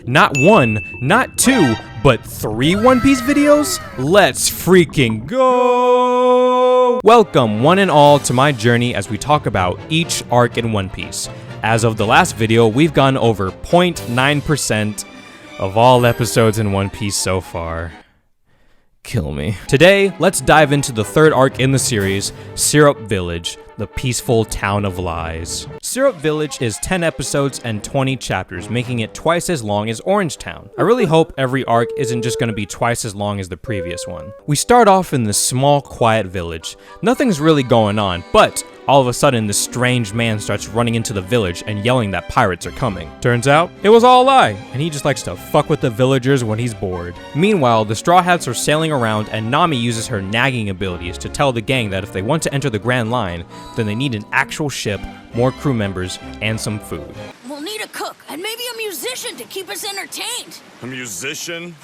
Not one, not two, but 3 One Piece videos? Let's freaking go! Welcome, one and all, to my journey as we talk about each arc in One Piece. As of the last video, we've gone over 0.9% of all episodes in One Piece so far. Kill me. Today, let's dive into the 3rd arc in the series, Syrup Village, the peaceful town of lies. Syrup Village is 10 episodes and 20 chapters, making it twice as long as Orange Town. I really hope every arc isn't just going to be twice as long as the previous one. We start off in this small, quiet village. Nothing's really going on, but all of a sudden, this strange man starts running into the village and yelling that pirates are coming. Turns out, it was all a lie, and he just likes to fuck with the villagers when he's bored. Meanwhile, the Straw Hats are sailing around, and Nami uses her nagging abilities to tell the gang that if they want to enter the Grand Line, then they need an actual ship, more crew members, and some food. We'll need a cook, and maybe a musician to keep us entertained. A musician?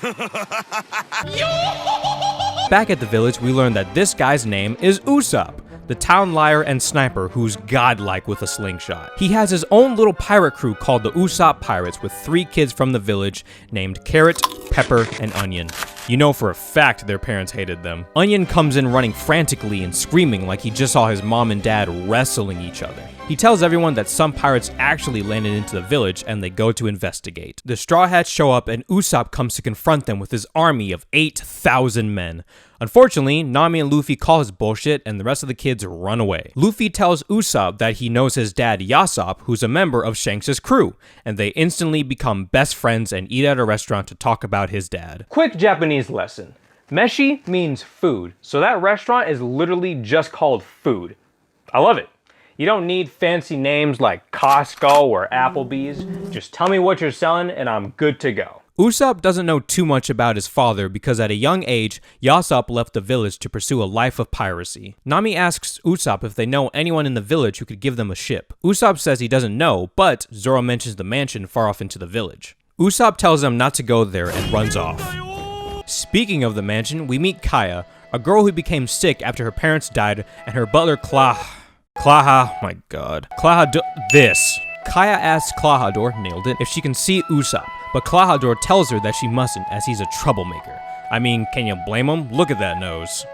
Back at the village, we learn that this guy's name is Usopp, the town liar and sniper who's godlike with a slingshot. He has his own little pirate crew called the Usopp Pirates with 3 kids from the village named Carrot, Pepper, and Onion. You know for a fact their parents hated them. Onion comes in running frantically and screaming like he just saw his mom and dad wrestling each other. He tells everyone that some pirates actually landed into the village and they go to investigate. The Straw Hats show up and Usopp comes to confront them with his army of 8,000 men. Unfortunately, Nami and Luffy call his bullshit and the rest of the kids run away. Luffy tells Usopp that he knows his dad Usopp, who's a member of Shanks' crew, and they instantly become best friends and eat at a restaurant to talk about his dad. Quick Japanese lesson. Meshi means food, so that restaurant is literally just called food. I love it. You don't need fancy names like Costco or Applebee's. Just tell me what you're selling and I'm good to go. Usopp doesn't know too much about his father because at a young age, Usopp left the village to pursue a life of piracy. Nami asks Usopp if they know anyone in the village who could give them a ship. Usopp says he doesn't know, but Zoro mentions the mansion far off into the village. Usopp tells them not to go there and runs off. Speaking of the mansion, we meet Kaya, a girl who became sick after her parents died, and her butler Kaya asks Klahadore, nailed it, if she can see Usopp, but Klahadore tells her that she mustn't as he's a troublemaker. I mean, can you blame him? Look at that nose.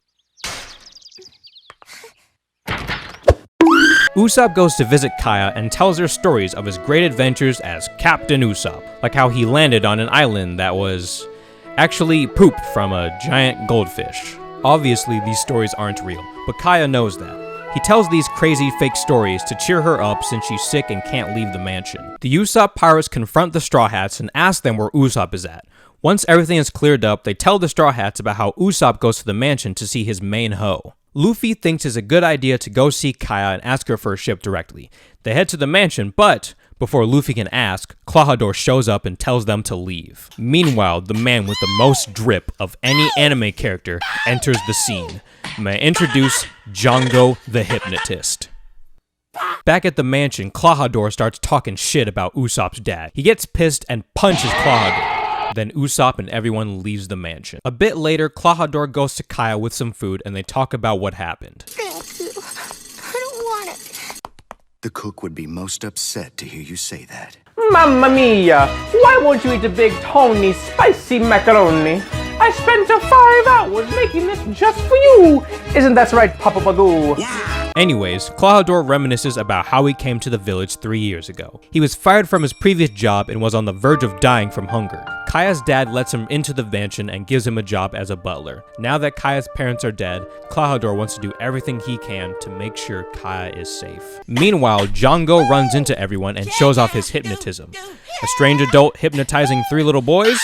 Usopp goes to visit Kaya and tells her stories of his great adventures as Captain Usopp, like how he landed on an island that was actually poop from a giant goldfish. Obviously, these stories aren't real, but Kaya knows that. He tells these crazy fake stories to cheer her up since she's sick and can't leave the mansion. The Usopp Pirates confront the Straw Hats and ask them where Usopp is at. Once everything is cleared up, they tell the Straw Hats about how Usopp goes to the mansion to see his main hoe. Luffy thinks it's a good idea to go see Kaya and ask her for a ship directly. They head to the mansion, but before Luffy can ask, Klahadore shows up and tells them to leave. Meanwhile, the man with the most drip of any anime character enters the scene. May I introduce Django the Hypnotist. Back at the mansion, Klahadore starts talking shit about Usopp's dad. He gets pissed and punches Klahadore. Then Usopp and everyone leaves the mansion. A bit later, Klahadore goes to Kaya with some food and they talk about what happened. Thank you. I don't want it. The cook would be most upset to hear you say that. Mamma mia! Why won't you eat a big Tony spicy macaroni? I spent 5 hours making this just for you! Isn't that right, Papa Bagoo? Yeah. Anyways, Klahadore reminisces about how he came to the village 3 years ago. He was fired from his previous job and was on the verge of dying from hunger. Kaya's dad lets him into the mansion and gives him a job as a butler. Now that Kaya's parents are dead, Klahadore wants to do everything he can to make sure Kaya is safe. Meanwhile, Django runs into everyone and shows off his hypnotism. A strange adult hypnotizing 3 little boys?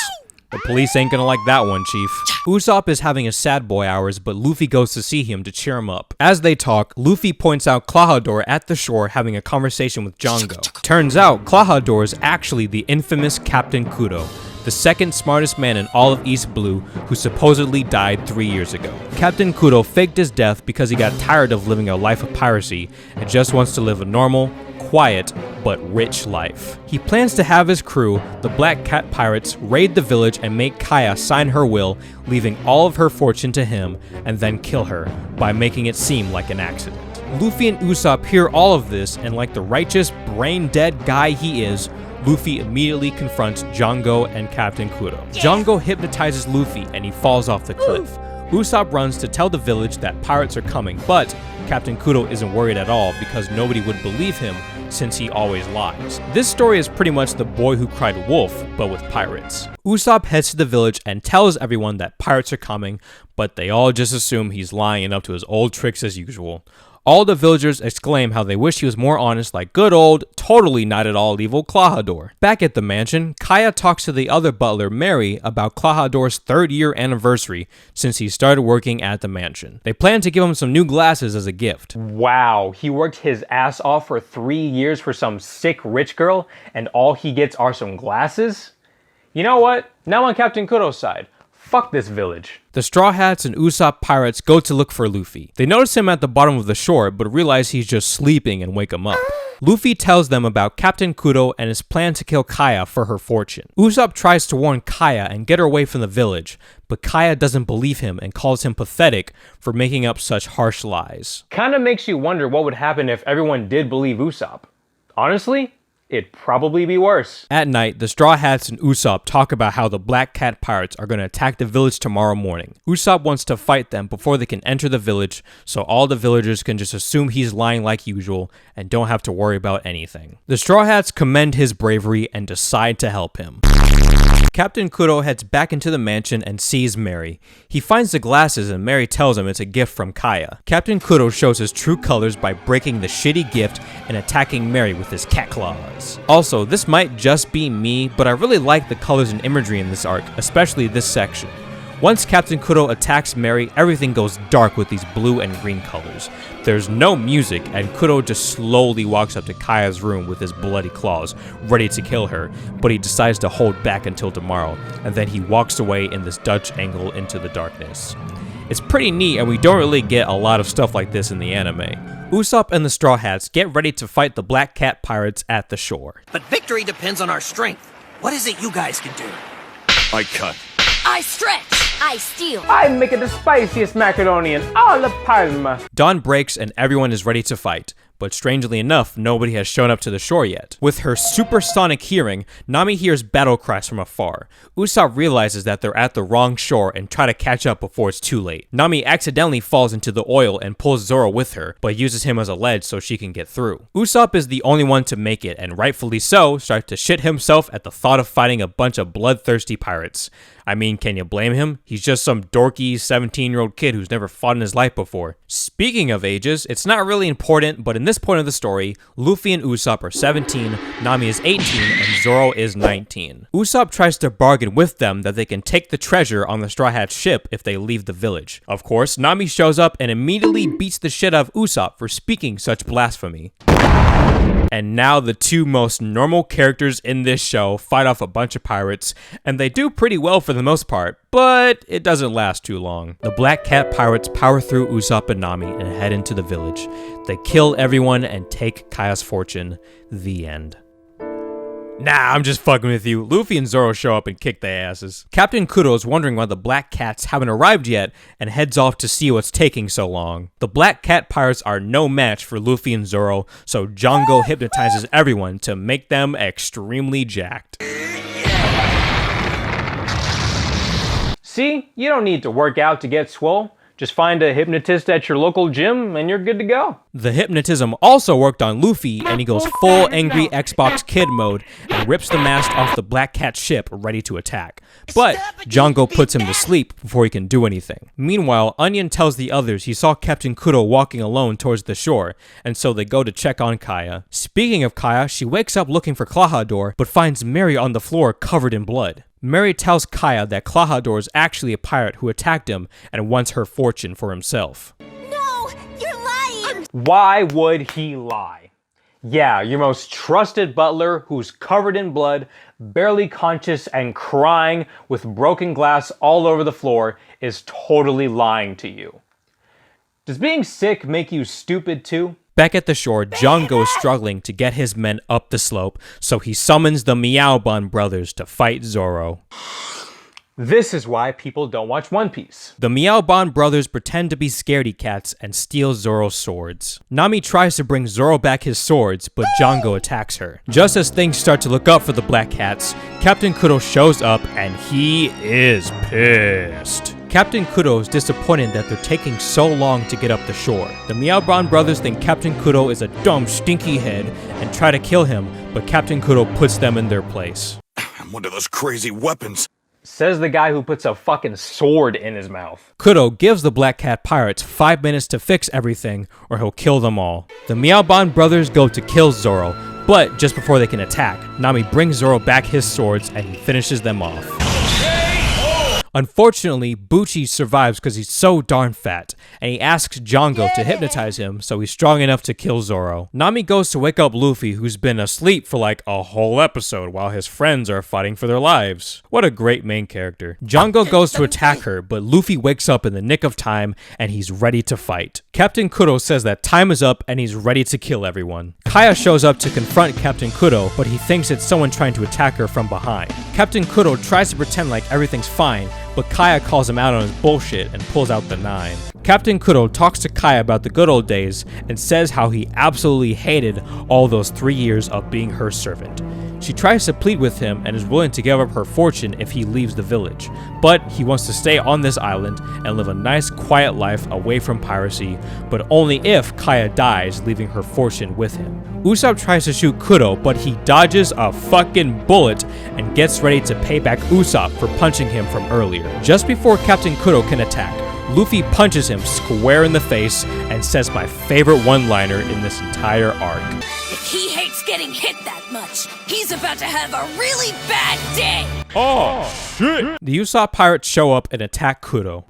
The police ain't gonna like that one, Chief. Usopp is having his sad boy hours, but Luffy goes to see him to cheer him up. As they talk, Luffy points out Klahadore at the shore having a conversation with Django. Turns out, Klahadore is actually the infamous Captain Kudo, the 2nd smartest man in all of East Blue, who supposedly died 3 years ago. Captain Kudo faked his death because he got tired of living a life of piracy and just wants to live a normal, quiet, but rich life. He plans to have his crew, the Black Cat Pirates, raid the village and make Kaya sign her will, leaving all of her fortune to him, and then kill her by making it seem like an accident. Luffy and Usopp hear all of this, and like the righteous, brain-dead guy he is, Luffy immediately confronts Django and Captain Kuro. Django hypnotizes Luffy and he falls off the cliff. Usopp runs to tell the village that pirates are coming, but Captain Kuro isn't worried at all because nobody would believe him since he always lies. This story is pretty much The Boy Who Cried Wolf, but with pirates. Usopp heads to the village and tells everyone that pirates are coming, but they all just assume he's lying and up to his old tricks as usual. All the villagers exclaim how they wish he was more honest like good old, totally not at all evil Klahadore. Back at the mansion, Kaya talks to the other butler, Mary, about Klahadore's 3rd year anniversary since he started working at the mansion. They plan to give him some new glasses as a gift. Wow, he worked his ass off for 3 years for some sick rich girl, and all he gets are some glasses? You know what? Now I'm on Captain Kuro's side. Fuck this village. The Straw Hats and Usopp pirates go to look for Luffy. They notice him at the bottom of the shore, but realize he's just sleeping and wake him up. Luffy tells them about Captain Kuro and his plan to kill Kaya for her fortune. Usopp tries to warn Kaya and get her away from the village, but Kaya doesn't believe him and calls him pathetic for making up such harsh lies. Kinda makes you wonder what would happen if everyone did believe Usopp. Honestly, it'd probably be worse. At night, the Straw Hats and Usopp talk about how the Black Cat pirates are going to attack the village tomorrow morning. Usopp wants to fight them before they can enter the village, so all the villagers can just assume he's lying like usual and don't have to worry about anything. The Straw Hats commend his bravery and decide to help him. Captain Kuro heads back into the mansion and sees Mary. He finds the glasses and Mary tells him it's a gift from Kaya. Captain Kuro shows his true colors by breaking the shitty gift and attacking Mary with his cat claws. Also, this might just be me, but I really like the colors and imagery in this arc, especially this section. Once Captain Kuro attacks Mary, everything goes dark with these blue and green colors. There's no music, and Kuro just slowly walks up to Kaya's room with his bloody claws, ready to kill her, but he decides to hold back until tomorrow, and then he walks away in this Dutch angle into the darkness. It's pretty neat, and we don't really get a lot of stuff like this in the anime. Usopp and the Straw Hats get ready to fight the Black Cat pirates at the shore. But victory depends on our strength. What is it you guys can do? I cut. I stretch. I steal. I make it the spiciest macaroni in all of Palma. Dawn breaks and everyone is ready to fight, but strangely enough, nobody has shown up to the shore yet. With her supersonic hearing, Nami hears battle cries from afar. Usopp realizes that they're at the wrong shore and try to catch up before it's too late. Nami accidentally falls into the oil and pulls Zoro with her, but uses him as a ledge so she can get through. Usopp is the only one to make it, and rightfully so, starts to shit himself at the thought of fighting a bunch of bloodthirsty pirates. I mean, can you blame him? He's just some dorky 17-year-old kid who's never fought in his life before. Speaking of ages, it's not really important, but in this point of the story, Luffy and Usopp are 17, Nami is 18, and Zoro is 19. Usopp tries to bargain with them that they can take the treasure on the Straw Hat's ship if they leave the village. Of course, Nami shows up and immediately beats the shit out of Usopp for speaking such blasphemy. And now the two most normal characters in this show fight off a bunch of pirates, and they do pretty well for the most part, but it doesn't last too long. The Black Cat pirates power through Usopp and Nami and head into the village. They kill everyone and take Kaya's fortune. The end. Nah, I'm just fucking with you. Luffy and Zoro show up and kick their asses. Captain Kuro is wondering why the Black Cats haven't arrived yet and heads off to see what's taking so long. The Black Cat pirates are no match for Luffy and Zoro, so Django hypnotizes everyone to make them extremely jacked. See, you don't need to work out to get swole. Just find a hypnotist at your local gym and you're good to go. The hypnotism also worked on Luffy, and he goes full angry Xbox Kid mode and rips the mast off the Black Cat ship ready to attack. But Django puts him to sleep before he can do anything. Meanwhile, Onion tells the others he saw Captain Kuro walking alone towards the shore, and so they go to check on Kaya. Speaking of Kaya, she wakes up looking for Klahadore, but finds Mary on the floor covered in blood. Mary tells Kaya that Klahadore is actually a pirate who attacked him and wants her fortune for himself. No, you're lying. Why would he lie? Yeah, your most trusted butler who's covered in blood, barely conscious and crying with broken glass all over the floor is totally lying to you. Does being sick make you stupid too? Back at the shore, Django is struggling to get his men up the slope, so he summons the Meowbun brothers to fight Zoro. This is why people don't watch One Piece. The Meowbon brothers pretend to be scaredy cats and steal Zoro's swords. Nami tries to bring Zoro back his swords, but Django attacks her. Just as things start to look up for the Black Cats, Captain Kudo shows up and he is pissed. Captain Kudo is disappointed that they're taking so long to get up the shore. The Meowbon brothers think Captain Kudo is a dumb, stinky head and try to kill him, but Captain Kudo puts them in their place. One of those crazy weapons. Says the guy who puts a fucking sword in his mouth. Kudo gives the Black Cat pirates 5 minutes to fix everything or he'll kill them all. The Meowbon brothers go to kill Zoro, but just before they can attack, Nami brings Zoro back his swords and he finishes them off. Unfortunately, Bucci survives because he's so darn fat, and he asks Django to hypnotize him so he's strong enough to kill Zoro. Nami goes to wake up Luffy, who's been asleep for like a whole episode while his friends are fighting for their lives. What a great main character. Django goes to attack her, but Luffy wakes up in the nick of time and he's ready to fight. Captain Kudo says that time is up and he's ready to kill everyone. Kaya shows up to confront Captain Kudo, but he thinks it's someone trying to attack her from behind. Captain Kudo tries to pretend like everything's fine, but Kaya calls him out on his bullshit and pulls out the 9. Captain Kudo talks to Kaya about the good old days and says how he absolutely hated all those 3 years of being her servant. She tries to plead with him and is willing to give up her fortune if he leaves the village, but he wants to stay on this island and live a nice quiet life away from piracy, but only if Kaya dies, leaving her fortune with him. Usopp tries to shoot Kudo, but he dodges a fucking bullet and gets ready to pay back Usopp for punching him from earlier. Just before Captain Kudo can attack, Luffy punches him square in the face and says my favorite one-liner in this entire arc. If he hates getting hit that much, he's about to have a really bad day! Oh, shit! The Usopp pirates show up and attack Kudo.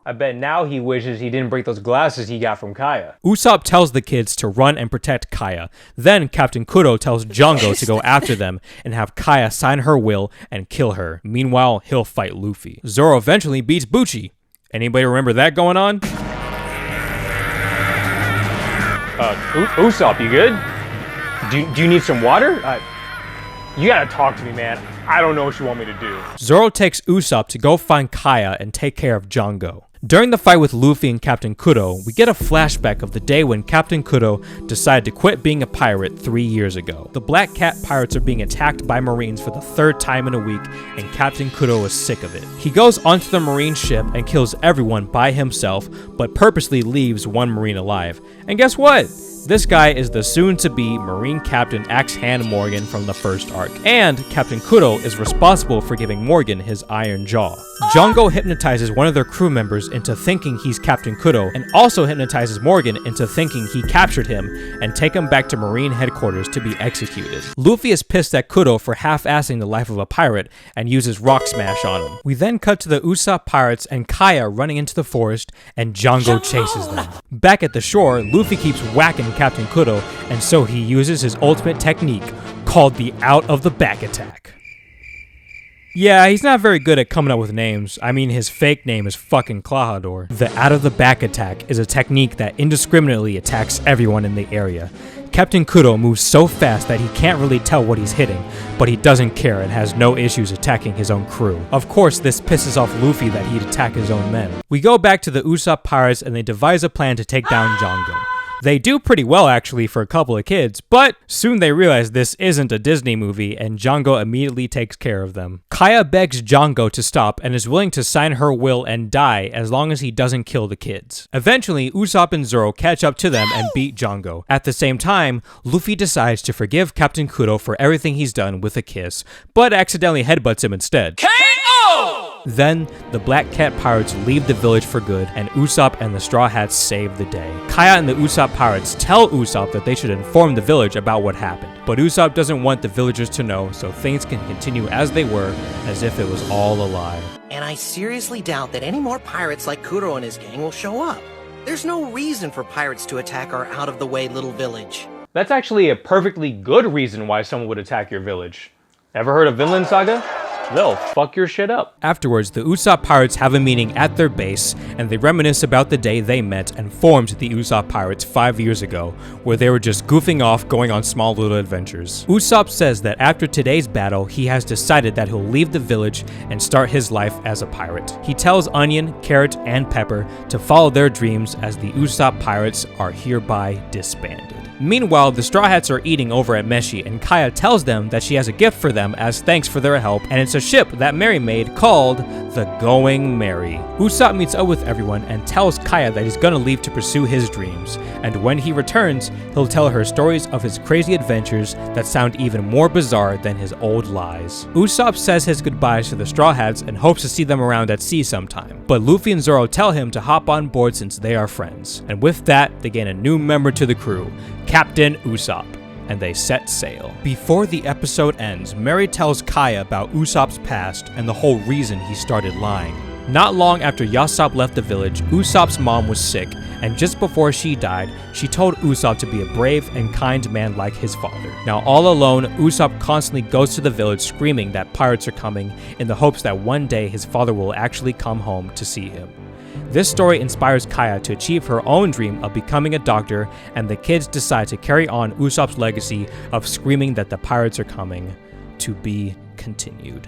I bet now he wishes he didn't break those glasses he got from Kaya. Usopp tells the kids to run and protect Kaya. Then Captain Kudo tells Django to go after them and have Kaya sign her will and kill her. Meanwhile, he'll fight Luffy. Zoro eventually beats Bucci. Anybody remember that going on? Usopp, you good? Do you need some water? You gotta talk to me, man. I don't know what you want me to do. Zoro takes Usopp to go find Kaya and take care of Django. During the fight with Luffy and Captain Kudo, we get a flashback of the day when Captain Kudo decided to quit being a pirate 3 years ago. The Black Cat pirates are being attacked by Marines for the 3rd time in a week, and Captain Kudo is sick of it. He goes onto the Marine ship and kills everyone by himself, but purposely leaves one Marine alive. And guess what? This guy is the soon-to-be Marine Captain Axe Hand Morgan from the first arc, and Captain Kudo is responsible for giving Morgan his iron jaw. Django hypnotizes one of their crew members into thinking he's Captain Kudo, and also hypnotizes Morgan into thinking he captured him and take him back to Marine headquarters to be executed. Luffy is pissed at Kudo for half-assing the life of a pirate and uses Rock Smash on him. We then cut to the Usopp pirates and Kaya running into the forest, and Django chases them. Back at the shore, Luffy keeps whacking Captain Kudo, and so he uses his ultimate technique called the out of the back attack. Yeah, he's not very good at coming up with names. I mean, his fake name is fucking Klahadore. The out of the back attack is a technique that indiscriminately attacks everyone in the area. Captain Kudo moves so fast that he can't really tell what he's hitting, but he doesn't care and has no issues attacking his own crew. Of course, this pisses off Luffy that he'd attack his own men. We go back to the Usopp pirates and they devise a plan to take down Django. They do pretty well actually for a couple of kids, but soon they realize this isn't a Disney movie and Django immediately takes care of them. Kaya begs Django to stop and is willing to sign her will and die as long as he doesn't kill the kids. Eventually, Usopp and Zoro catch up to them and beat Django. At the same time, Luffy decides to forgive Captain Kudo for everything he's done with a kiss, but accidentally headbutts him instead. KO! Then, the Black Cat pirates leave the village for good, and Usopp and the Straw Hats save the day. Kaya and the Usopp pirates tell Usopp that they should inform the village about what happened, but Usopp doesn't want the villagers to know, so things can continue as they were, as if it was all a lie. And I seriously doubt that any more pirates like Kuro and his gang will show up. There's no reason for pirates to attack our out-of-the-way little village. That's actually a perfectly good reason why someone would attack your village. Ever heard of Vinland Saga? they'll fuck your shit up. Afterwards, the Usopp Pirates have a meeting at their base, and they reminisce about the day they met and formed the Usopp Pirates 5 years ago, where they were just goofing off, going on small little adventures. Usopp says that after today's battle, he has decided that he'll leave the village and start his life as a pirate. He tells Onion, Carrot, and Pepper to follow their dreams as the Usopp Pirates are hereby disbanded. Meanwhile, the Straw Hats are eating over at Meshi, and Kaya tells them that she has a gift for them as thanks for their help, and it's a ship that Mary made called the Going Merry. Usopp meets up with everyone and tells Kaya that he's gonna leave to pursue his dreams, and when he returns, he'll tell her stories of his crazy adventures that sound even more bizarre than his old lies. Usopp says his goodbyes to the Straw Hats and hopes to see them around at sea sometime, but Luffy and Zoro tell him to hop on board since they are friends, and with that, they gain a new member to the crew, Captain Usopp, and they set sail. Before the episode ends, Mary tells Kaya about Usopp's past and the whole reason he started lying. Not long after Yasopp left the village, Usopp's mom was sick, and just before she died, she told Usopp to be a brave and kind man like his father. Now all alone, Usopp constantly goes to the village screaming that pirates are coming in the hopes that one day his father will actually come home to see him. This story inspires Kaya to achieve her own dream of becoming a doctor, and the kids decide to carry on Usopp's legacy of screaming that the pirates are coming. To be continued.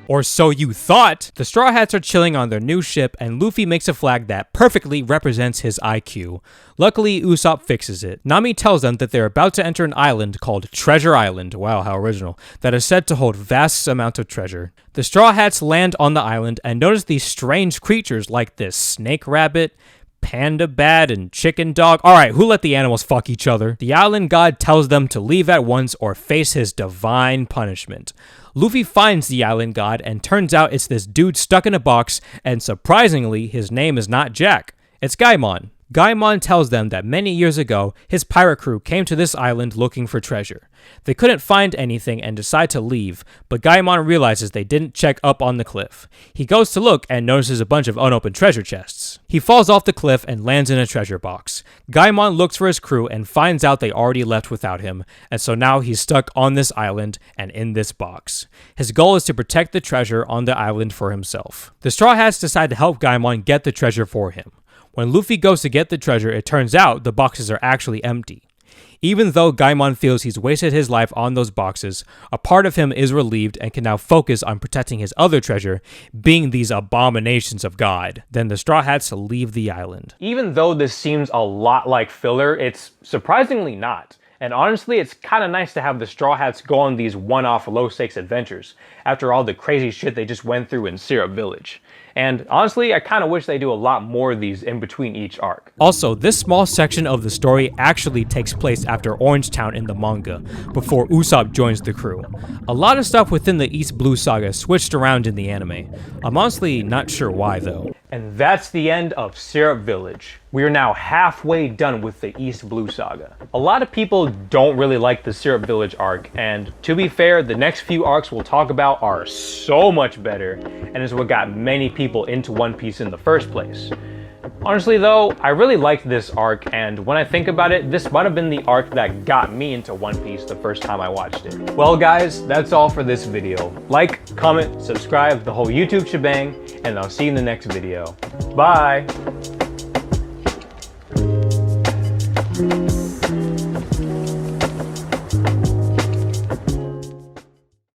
Or so you thought! The Straw Hats are chilling on their new ship, and Luffy makes a flag that perfectly represents his IQ. Luckily, Usopp fixes it. Nami tells them that they're about to enter an island called Treasure Island, wow how original, that is said to hold vast amounts of treasure. The Straw Hats land on the island and notice these strange creatures like this snake rabbit, panda bat, and chicken dog. Alright, who let the animals fuck each other? The island god tells them to leave at once or face his divine punishment. Luffy finds the island god and turns out it's this dude stuck in a box, and surprisingly, his name is not Jack, it's Gaimon. Gaimon tells them that many years ago, his pirate crew came to this island looking for treasure. They couldn't find anything and decide to leave, but Gaimon realizes they didn't check up on the cliff. He goes to look and notices a bunch of unopened treasure chests. He falls off the cliff and lands in a treasure box. Gaimon looks for his crew and finds out they already left without him, and so now he's stuck on this island and in this box. His goal is to protect the treasure on the island for himself. The Straw Hats decide to help Gaimon get the treasure for him. When Luffy goes to get the treasure, it turns out the boxes are actually empty. Even though Gaimon feels he's wasted his life on those boxes, a part of him is relieved and can now focus on protecting his other treasure, being these abominations of God. Then the Straw Hats leave the island. Even though this seems a lot like filler, it's surprisingly not. And honestly, it's kinda nice to have the Straw Hats go on these one-off low-stakes adventures, after all the crazy shit they just went through in Syrup Village. And honestly, I kinda wish they do a lot more of these in between each arc. Also, this small section of the story actually takes place after Orange Town in the manga, before Usopp joins the crew. A lot of stuff within the East Blue Saga switched around in the anime. I'm honestly not sure why though. And that's the end of Syrup Village. We are now halfway done with the East Blue Saga. A lot of people don't really like the Syrup Village arc, and to be fair, the next few arcs we'll talk about are so much better, and is what got many people into One Piece in the first place. Honestly though, I really liked this arc, and when I think about it, this might have been the arc that got me into One Piece the first time I watched it. Well guys, that's all for this video. Like, comment, subscribe, the whole YouTube shebang, and I'll see you in the next video. Bye!